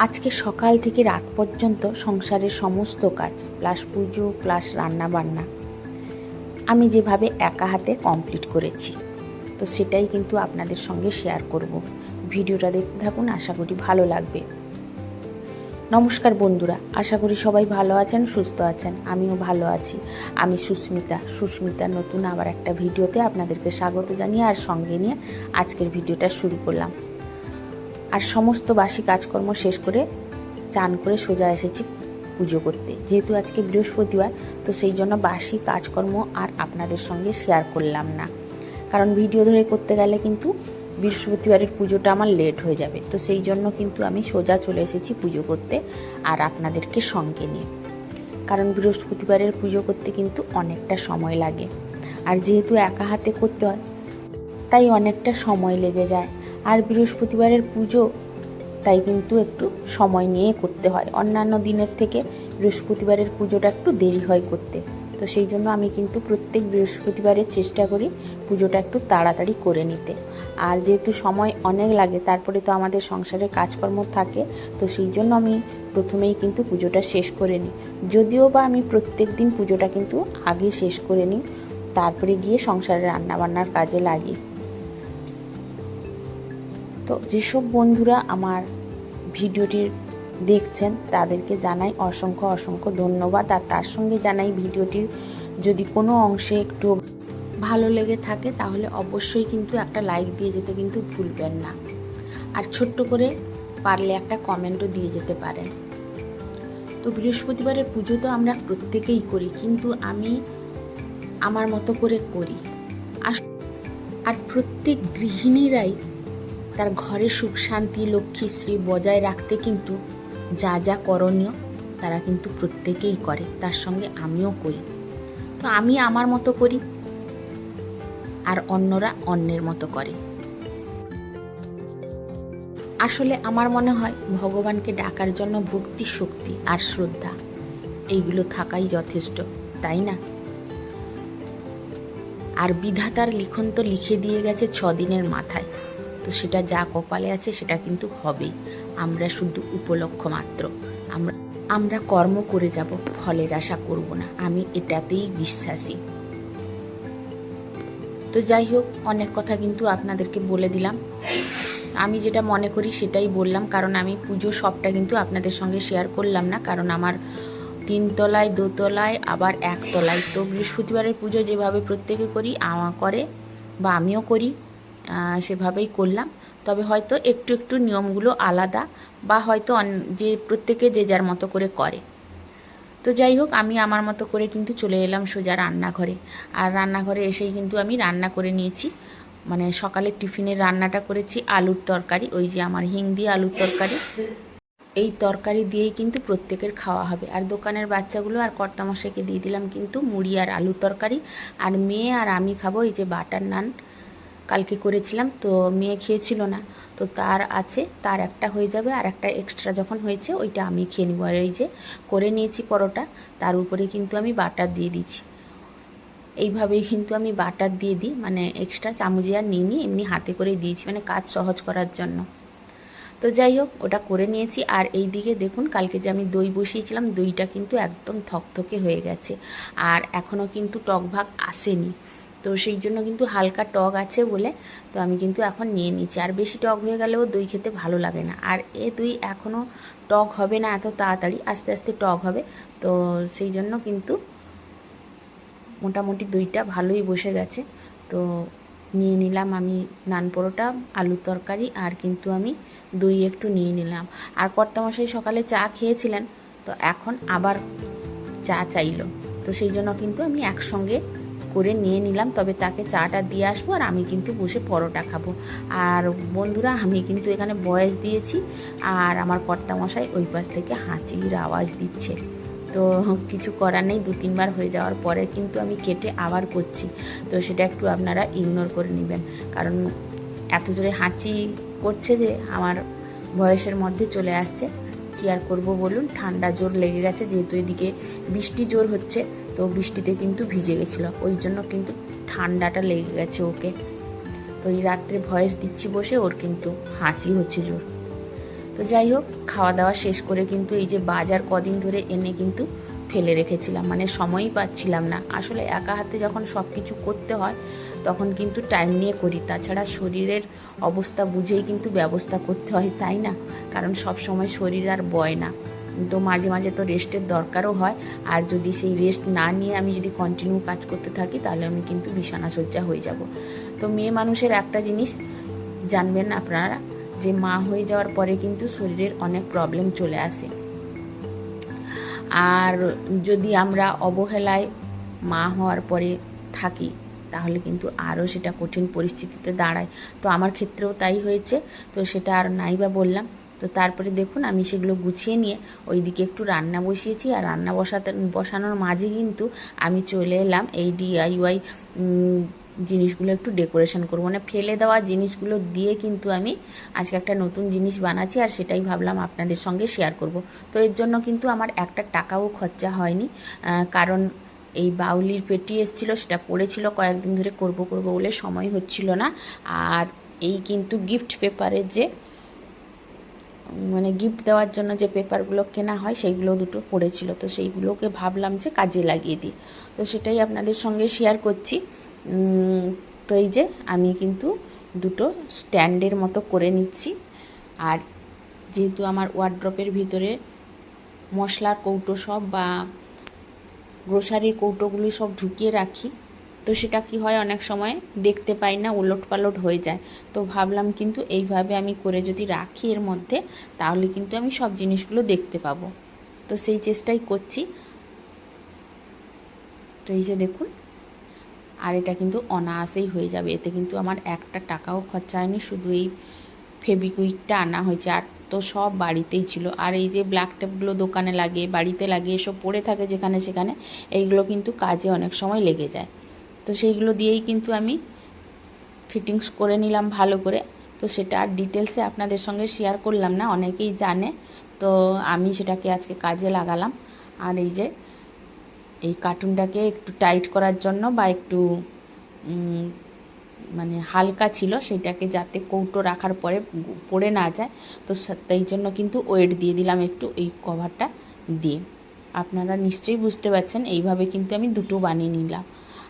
আজকে সকাল থেকে রাত পর্যন্ত সংসারের সমস্ত কাজ প্লাস পুজো প্লাস রান্না বান্না আমি যেভাবে একা হাতে কমপ্লিট করেছি, তো সেটাই কিন্তু আপনাদের সঙ্গে শেয়ার করব। ভিডিওটা দেখতে থাকুন, আশা করি ভালো লাগবে। নমস্কার বন্ধুরা, আশা করি সবাই ভালো আছেন, সুস্থ আছেন। আমিও ভালো আছি। আমি সুস্মিতা নতুন আবার একটা ভিডিওতে আপনাদেরকে স্বাগত জানিয়ে আর সঙ্গে নিয়ে আজকের ভিডিওটা শুরু করলাম। আর সমস্ত বাসি কাজকর্ম শেষ করে চান করে সোজা এসেছি পুজো করতে। যেহেতু আজকে বৃহস্পতিবার, তো সেই জন্য বাসি কাজকর্ম আর আপনাদের সঙ্গে শেয়ার করলাম না, কারণ ভিডিও ধরে করতে গেলে কিন্তু বৃহস্পতিবারের পুজোটা আমার লেট হয়ে যাবে। তো সেই জন্য কিন্তু আমি সোজা চলে এসেছি পুজো করতে আর আপনাদেরকে সঙ্গে নিয়ে, কারণ বৃহস্পতিবারের পুজো করতে কিন্তু অনেকটা সময় লাগে। আর যেহেতু একা হাতে করতে হয়, তাই অনেকটা সময় লেগে যায়। আর বৃহস্পতিবারের পুজো তাই কিন্তু একটু সময় নিয়ে করতে হয়। অন্যান্য দিনের থেকে বৃহস্পতিবারের পুজোটা একটু দেরি হয় করতে। তো সেই জন্য আমি কিন্তু প্রত্যেক বৃহস্পতিবারের চেষ্টা করি পুজোটা একটু তাড়াতাড়ি করে নিতে। আর যেহেতু সময় অনেক লাগে, তারপরে তো আমাদের সংসারের কাজকর্ম থাকে, তো সেই জন্য আমি প্রথমেই কিন্তু পুজোটা শেষ করে নিই। যদিও বা আমি প্রত্যেক দিন পুজোটা কিন্তু আগে শেষ করে নিই, তারপরে গিয়ে সংসারের রান্নাবান্নার কাজে লাগি। তো যেসব বন্ধুরা আমার ভিডিওটি দেখছেন তাদেরকে জানাই অসংখ্য ধন্যবাদ। আর তার সঙ্গে জানাই ভিডিওটির যদি কোনো অংশে একটু ভালো লেগে থাকে তাহলে অবশ্যই কিন্তু একটা লাইক দিয়ে যেতে কিন্তু ভুলবেন না। আর ছোট্ট করে পারলে একটা কমেন্টও দিয়ে যেতে পারেন। তো বৃহস্পতিবারের পুজো তো আমরা প্রত্যেকেই করি, কিন্তু আমি আমার মতো করে করি। আর প্রত্যেক গৃহিণীরাই তার ঘরে সুখ শান্তি লক্ষ্মীশ্রী বজায় রাখতে কিন্তু যা যা করণীয় তারা কিন্তু প্রত্যেকেই করে, তার সঙ্গে আমিও করি। তো আমি আমার মতো করি আর অন্যরা অন্যের মতো করে। আসলে আমার মনে হয় ভগবানকে ডাকার জন্য ভক্তি, শক্তি আর শ্রদ্ধা এইগুলো থাকাই যথেষ্ট, তাই না? আর বিধাতার লিখন তো লিখে দিয়ে গেছে 6 দিনের মাথায়, তো সেটা যা কপালে আছে সেটা কিন্তু হবেই। আমরা শুধু উপলক্ষ মাত্র, আমরা কর্ম করে যাব, ফলের আশা করব না। আমি এটাতেই বিশ্বাসী। তো যাই হোক, অনেক কথা কিন্তু আপনাদেরকে বলে দিলাম। আমি যেটা মনে করি সেটাই বললাম, কারণ আমি পুজো সবটা কিন্তু আপনাদের সঙ্গে শেয়ার করলাম না, কারণ আমার 3 তলায়, 2 তলায়, আবার 1 তলায়। তো বৃহস্পতিবারের পুজো যেভাবে প্রত্যেকে করি করে বা আমিও করি, সেভাবেই করলাম। তবে হয়তো একটু একটু নিয়মগুলো আলাদা, বা হয়তো যে প্রত্যেকে যে যার মতো করে করে। তো যাই হোক, আমি আমার মতো করে কিন্তু চলে এলাম সোজা রান্নাঘরে। আর রান্নাঘরে এসেই কিন্তু আমি রান্না করে নিয়েছি। মানে সকালে টিফিনের রান্নাটা করেছি আলুর তরকারি, ওই যে আমার হিং দিয়ে আলুর তরকারি। এই তরকারি দিয়েই কিন্তু প্রত্যেকের খাওয়া হবে। আর দোকানের বাচ্চাগুলো আর কর্তামশাইকে দিয়ে দিলাম কিন্তু মুড়ি আর আলুর তরকারি। আর মেয়ে আর আমি খাবো এই যে বাটার নান, কালকে করেছিলাম, তো মেয়ে খেয়েছিল না, তো তার আছে, তার একটা হয়ে যাবে, আর একটা এক্সট্রা যখন হয়েছে ওইটা আমি খেয়ে নিব। আর এই যে করে নিয়েছি পরোটা, তার উপরে কিন্তু আমি বাটার দিয়ে দিচ্ছি। এইভাবেই কিন্তু আমি বাটার দিয়ে দিই, মানে এক্সট্রা চামচে আর নিই, এমনি হাতে করে দিয়েছি, মানে কাজ সহজ করার জন্য। তো যাই হোক, ওটা করে নিয়েছি। আর এই দিকে দেখুন, কালকে যে আমি দই বসিয়েছিলাম, দইটা কিন্তু একদম থকথকে হয়ে গেছে, আর এখনও কিন্তু টক ভাগ আসেনি। তো সেই জন্য কিন্তু হালকা টক আছে বলে তো আমি কিন্তু এখন নিয়ে নিচ্ছি। আর বেশি টক হয়ে গেলেও দই খেতে ভালো লাগে না। আর দই এখনও টক হবে না এত তাড়াতাড়ি, আস্তে আস্তে টক হবে। তো সেই জন্য কিন্তু মোটামুটি দইটা ভালোই বসে গেছে। তো নিয়ে নিলাম আমি নান পরোটা, আলুর তরকারি, আর কিন্তু আমি দই একটু নিয়ে নিলাম। আর কর্তামশাই সকালে চা খেয়েছিলেন, তো এখন আবার চা চাইলো, তো সেই জন্য কিন্তু আমি একসঙ্গে করে নিয়ে নিলাম। তবে তাকে চাটা দিয়ে আসবো, আর আমি কিন্তু বসে পরোটা খাবো। আর বন্ধুরা, আমি কিন্তু এখানে ভয়েস দিয়েছি, আর আমার কর্তামশাই ওই পাশ থেকে হাঁচির আওয়াজ দিচ্ছে। তো কিছু করার নেই, 2-3 বার হয়ে যাওয়ার পরে কিন্তু আমি কেটে আবার করছি। তো সেটা একটু আপনারা ইগনোর করে নেবেন, কারণ এত জোরে হাঁচি করছে যে আমার ভয়েসের মধ্যে চলে আসছে। কী আর করবো বলুন, ঠান্ডা জোর লেগে গেছে, যেহেতু এদিকে বৃষ্টি জোর হচ্ছে, তো বৃষ্টিতে কিন্তু ভিজে গেছিলো, ওই জন্য কিন্তু ঠান্ডাটা লেগে গেছে ওকে। তো এই রাত্রে ভয়েস দিচ্ছি বসে, ওর কিন্তু হাঁচি হচ্ছে জোর। তো যাই হোক, খাওয়া দাওয়া শেষ করে কিন্তু এই যে বাজার কদিন ধরে এনে কিন্তু ফেলে রেখেছিলাম, মানে সময়ই পাচ্ছিলাম না। আসলে একা হাতে যখন সব কিছু করতে হয় তখন কিন্তু টাইম নিয়ে করি, তাছাড়া শরীরের অবস্থা বুঝেই কিন্তু ব্যবস্থা করতে হয়, তাই না? কারণ সব সময় শরীর আর বয় না, তো মাঝে মাঝে তো রেস্টের দরকারও হয়। আর যদি সেই রেস্ট না নিয়ে আমি যদি কন্টিনিউ কাজ করতে থাকি তাহলে আমি কিন্তু বিছানাসজ্জা হয়ে যাব। তো মেয়ে মানুষের একটা জিনিস জানবেন আপনারা, যে মা হয়ে যাওয়ার পরে কিন্তু শরীরের অনেক প্রবলেম চলে আসে। আর যদি আমরা অবহেলায় মা হওয়ার পরে থাকি তাহলে কিন্তু আরও সেটা কঠিন পরিস্থিতিতে দাঁড়ায়। তো আমার ক্ষেত্রেও তাই হয়েছে, তো সেটা আর নাই বা বললাম। তো তারপরে দেখুন আমি সেগুলো গুছিয়ে নিয়ে ওইদিকে একটু রান্না বসিয়েছি, আর রান্না বসানোর মাঝে কিন্তু আমি চলে এলাম এই DIY জিনিসগুলো একটু ডেকোরেশন করবো, মানে ফেলে দেওয়া জিনিসগুলো দিয়ে কিন্তু আমি আজকে একটা নতুন জিনিস বানাচ্ছি, আর সেটাই ভাবলাম আপনাদের সঙ্গে শেয়ার করব। তো এর জন্য কিন্তু আমার একটা টাকাও খরচা হয়নি, কারণ এই বাউলির পেটি এসেছিলো, সেটা পড়েছিল কয়েকদিন ধরে, করব বলে সময় হচ্ছিল না। আর এই কিন্তু গিফট পেপারের যে মানে গিফট দেওয়ার জন্য যে পেপারগুলো কেনা হয় সেইগুলো দুটো পড়েছিল, তো সেইগুলোকে ভাবলাম যে কাজে লাগিয়ে দিই। তো সেটাই আপনাদের সঙ্গে শেয়ার করছি। তো এই যে আমি কিন্তু দুটো স্ট্যান্ডের মতো করে নিচ্ছি। আর যেহেতু আমার ওয়ার্ড্রপের ভিতরে মশলার কৌটো সব বা গ্রোসারির কৌটোগুলি সব ঢুকিয়ে রাখি, তো সেটা কি হয় অনেক সময় দেখতে পাই না, ওলটপালট হয়ে যায়। তো ভাবলাম কিন্তু এইভাবে আমি করে যদি রাখি এর মধ্যে, তাহলে কিন্তু আমি সব জিনিসগুলো দেখতে পাবো। তো সেই চেষ্টাই করছি। তো এই যে দেখুন, আর এটা কিন্তু অনায়াসেই হয়ে যাবে, এতে কিন্তু আমার একটা টাকাও খরচা হয়নি, শুধু এই ফেবিকুইকটা আনা হয়েছে, আর তো সব বাড়িতেই ছিল। আর এই যে ব্ল্যাক টেপগুলো দোকানে লাগে, বাড়িতে লাগে, এসব পড়ে থাকে যেখানে সেখানে, এইগুলো কিন্তু কাজে অনেক সময় লেগে যায়। তো সেইগুলো দিয়েই কিন্তু আমি ফিটিংস করে নিলাম ভালো করে। তো সেটা আর ডিটেলসে আপনাদের সঙ্গে শেয়ার করলাম না, অনেকেই জানে, তো আমি সেটাকে আজকে কাজে লাগালাম। আর এই যে এই কার্টুনটাকে একটু টাইট করার জন্য বা একটু মানে হালকা ছিল, সেটাকে যাতে কৌটো রাখার পরে পড়ে না যায়, তো তাই জন্য কিন্তু ওয়েট দিয়ে দিলাম একটু এই কভারটা দিয়ে। আপনারা নিশ্চয়ই বুঝতে পারছেন, এইভাবে কিন্তু আমি দুটো বানিয়ে নিলাম।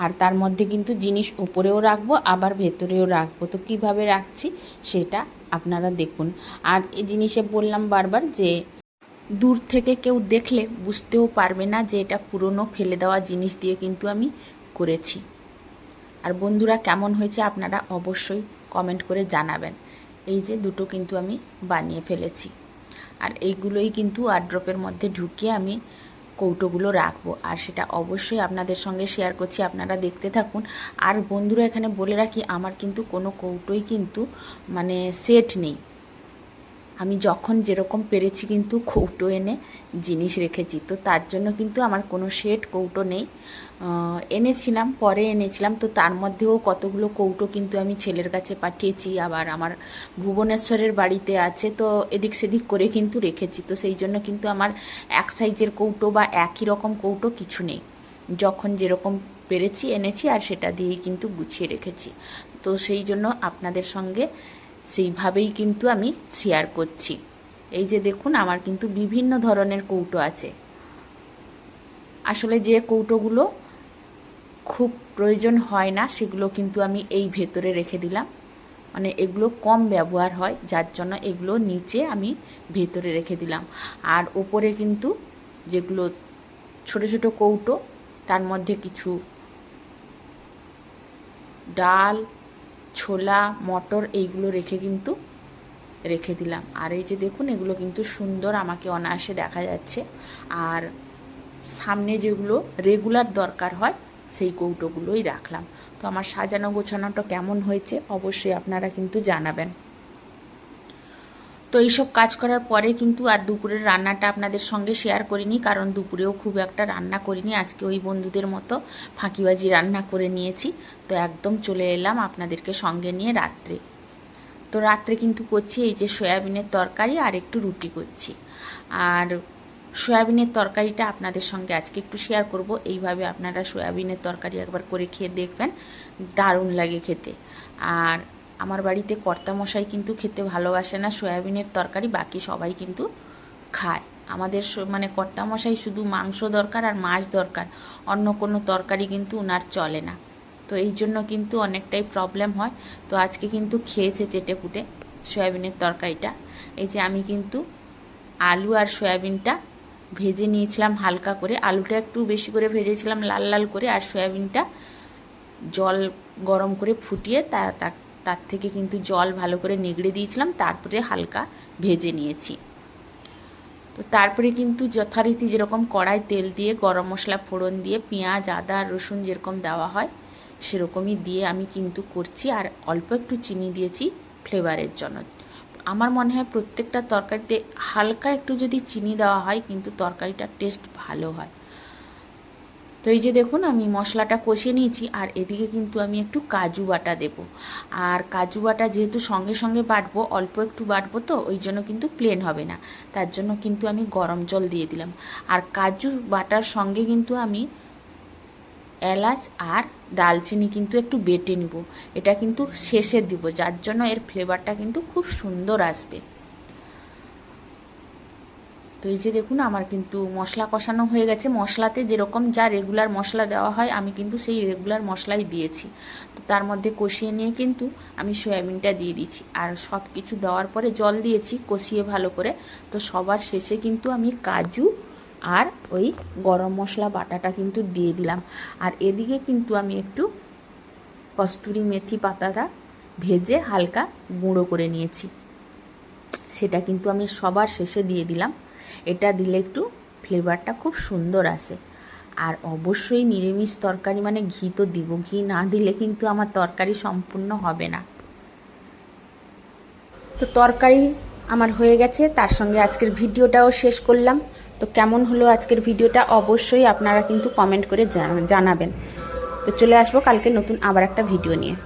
আর তার মধ্যে কিন্তু জিনিস উপরেও রাখবো আবার ভেতরেও রাখবো, তো কীভাবে রাখছি সেটা আপনারা দেখুন। আর এই জিনিসে বললাম বারবার যে দূর থেকে কেউ দেখলে বুঝতেও পারবে না যে এটা পুরনো ফেলে দেওয়া জিনিস দিয়ে কিন্তু আমি করেছি। আর বন্ধুরা কেমন হয়েছে আপনারা অবশ্যই কমেন্ট করে জানাবেন। এই যে দুটো কিন্তু আমি বানিয়ে ফেলেছি, আর এইগুলোই কিন্তু ওয়ার্ড্রপের মধ্যে ঢুকিয়ে আমি কৌটোগুলো রাখবো, আর সেটা অবশ্যই আপনাদের সঙ্গে শেয়ার করছি, আপনারা দেখতে থাকুন। আর বন্ধুরা এখানে বলে রাখি, আমার কিন্তু কোনো কৌটোই কিন্তু মানে সেট নেই, আমি যখন যেরকম পেরেছি কিন্তু কৌটো এনে জিনিস রেখেছি, তো তার জন্য কিন্তু আমার কোনো সেট কৌটো নেই। এনেছিলাম, পরে এনেছিলাম, তো তার মধ্যেও কতগুলো কৌটো কিন্তু আমি ছেলের কাছে পাঠিয়েছি, আবার আমার ভুবনেশ্বরের বাড়িতে আছে, তো এদিক সেদিক করে কিন্তু রেখেছি। তো সেই জন্য কিন্তু আমার এক সাইজের কৌটো বা একই রকম কৌটো কিছু নেই, যখন যেরকম পেরেছি এনেছি, আর সেটা দিয়েই কিন্তু গুছিয়ে রেখেছি। তো সেই জন্য আপনাদের সঙ্গে সেইভাবেই কিন্তু আমি শেয়ার করছি। এই যে দেখুন, আমার কিন্তু বিভিন্ন ধরনের কৌটো আছে। আসলে যে কৌটোগুলো খুব প্রয়োজন হয় না সেগুলো কিন্তু আমি এই ভেতরে রেখে দিলাম, মানে এগুলো কম ব্যবহার হয় যার জন্য এগুলো নিচে আমি ভেতরে রেখে দিলাম। আর ওপরে কিন্তু যেগুলো ছোট ছোট কৌটো, তার মধ্যে কিছু ডাল, ছোলা, মটর এইগুলো রেখে দিলাম। আর এই যে দেখুন, এগুলো কিন্তু সুন্দর আমাকে অনায়াসে দেখা যাচ্ছে। আর সামনে যেগুলো রেগুলার দরকার হয় সেই কৌটোগুলোই রাখলাম। তো আমার সাজানো গোছানোটা কেমন হয়েছে অবশ্যই আপনারা কিন্তু জানাবেন। তো এইসব কাজ করার পরে কিন্তু আর দুপুরের রান্নাটা আপনাদের সঙ্গে শেয়ার করিনি, কারণ দুপুরেও খুব একটা রান্না করিনি, আজকে ওই বন্ধুদের মতো ফাঁকিবাজি রান্না করে নিয়েছি। তো একদম চলে এলাম আপনাদেরকে সঙ্গে নিয়ে রাত্রে। তো রাত্রে কিন্তু করছি এই যে সয়াবিনের তরকারি আর একটু রুটি করছি। আর সয়াবিনের তরকারিটা আপনাদের সঙ্গে আজকে একটু শেয়ার করব। এইভাবে আপনারা সয়াবিনের তরকারি একবার করে খেয়ে দেখবেন, দারুণ লাগে খেতে। আর আমার বাড়িতে কর্তামশাই কিন্তু খেতে ভালোবাসে না সয়াবিনের তরকারি, বাকি সবাই কিন্তু খায়। আমাদের মানে কর্তামশাই শুধু মাংস দরকার আর মাছ দরকার, অন্য কোনো তরকারি কিন্তু ওনার চলে না। তো এই জন্য কিন্তু অনেকটাই প্রবলেম হয়। তো আজকে কিন্তু খেয়েছে চেটেপুটে সয়াবিনের তরকারিটা। এই যে আমি কিন্তু আলু আর সয়াবিনটা ভেজে নিয়েছিলাম হালকা করে, আলুটা একটু বেশি করে ভেজেছিলাম লাল লাল করে, আর সয়াবিনটা জল গরম করে ফুটিয়ে তার থেকে কিন্তু জল ভালো করে নিগড়ে দিয়েছিলাম, তারপরে হালকা ভেজে নিয়েছি। তো তারপরে কিন্তু যথারীতি যেরকম কড়াই তেল দিয়ে গরম মশলা ফোড়ন দিয়ে পেঁয়াজ আদা রসুন যেরকম দেওয়া হয় সেরকমই দিয়ে আমি কিন্তু করছি, আর অল্প একটু চিনি দিয়েছি ফ্লেভারের জন্য। আমার মনে হয় প্রত্যেকটা তরকারিতে হালকা একটু যদি চিনি দেওয়া হয় কিন্তু তরকারিটার টেস্ট ভালো হয়। তো এই যে দেখুন আমি মশলাটা কষিয়ে নিয়েছি, আর এদিকে কিন্তু আমি একটু কাজু বাটা দেব। আর কাজু বাটা যেহেতু সঙ্গে সঙ্গে বাটবো, অল্প একটু বাটবো, তো ওই জন্য কিন্তু প্লেন হবে না, তার জন্য কিন্তু আমি গরম জল দিয়ে দিলাম। আর কাজু বাটার সঙ্গে কিন্তু আমি এলাচ আর দালচিনি কিন্তু একটু বেটে নিব, এটা কিন্তু শেষে দিব, যার জন্য এর ফ্লেভারটা কিন্তু খুব সুন্দর আসবে। তো এই যে দেখুন আমার কিন্তু মশলা কষানো হয়ে গেছে। মশলাতে যেরকম যা রেগুলার মশলা দেওয়া হয় আমি কিন্তু সেই রেগুলার মশলাই দিয়েছি। তো তার মধ্যে কষিয়ে নিয়ে কিন্তু আমি সয়াবিনটা দিয়ে দিচ্ছি, আর সব কিছু দেওয়ার পরে জল দিয়েছি কষিয়ে ভালো করে। তো সবার শেষে কিন্তু আমি কাজু আর ওই গরম মশলা বাটাটা কিন্তু দিয়ে দিলাম। আর এদিকে কিন্তু আমি একটু কস্তুরি মেথি পাতাটা ভেজে হালকা গুঁড়ো করে নিয়েছি, সেটা কিন্তু আমি সবার শেষে দিয়ে দিলাম। এটা দিলে একটু ফ্লেভারটা খুব সুন্দর আসে। আর অবশ্যই নিরামিষ তরকারি মানে ঘি তো দিব, ঘি না দিলে কিন্তু আমার তরকারি সম্পূর্ণ হবে না। তো তরকারি আমার হয়ে গেছে, তার সঙ্গে আজকের ভিডিওটাও শেষ করলাম। তো কেমন হলো আজকের ভিডিওটা অবশ্যই আপনারা কিন্তু কমেন্ট করে জানাবেন। তো চলে আসবো কালকে নতুন আবার একটা ভিডিও নিয়ে।